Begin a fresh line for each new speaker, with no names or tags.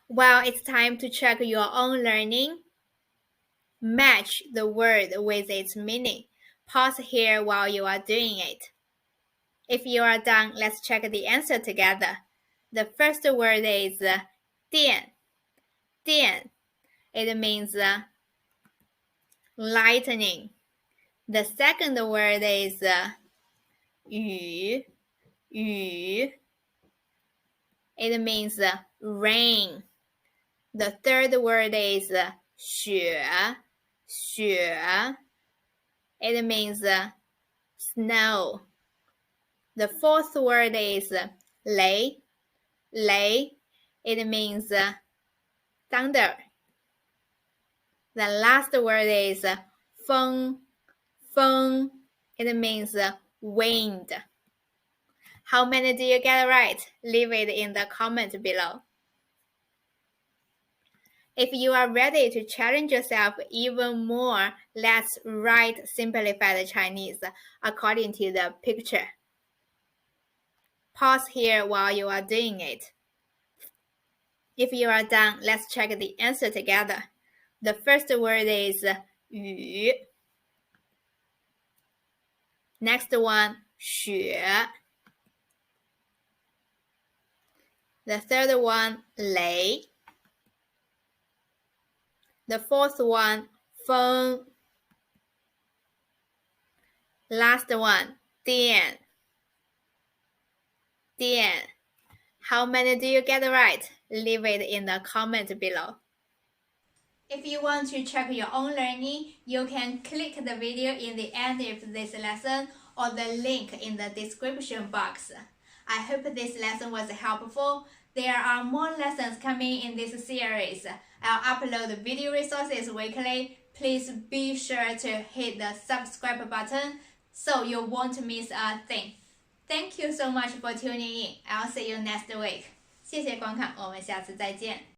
Well, it's time to check your own learning. Match the word with its meaning. Pause here while you are doing it. If you are done, let's check the answer together. The first word is 电. 电. It means lightning. The second word is 雨. 雨. It means rain. The third word is 雪. 雪. It means snow. The fourth word is 雷. 雷. It means thunder. The last word is 风. 风. It means wind. How many do you get right? Leave it in the comment below. If you are ready to challenge yourself even more, let's write simplified Chinese according to the picture. Pause here while you are doing it. If you are done, let's check the answer together. The first word is 雨. Next one, 雪. The third one, 雷. The fourth one, 风. Last one, 电. 电. How many do you get right? Leave it in the comment below. If you want to check your own learning, you can click the video in the end of this lesson or the link in the description box. I hope this lesson was helpful. There are more lessons coming in this series. I'll upload video resources weekly. Please be sure to hit the subscribe button so you won't miss a thing. Thank you so much for tuning in. I'll see you next week. 谢谢观看，我们下次再见。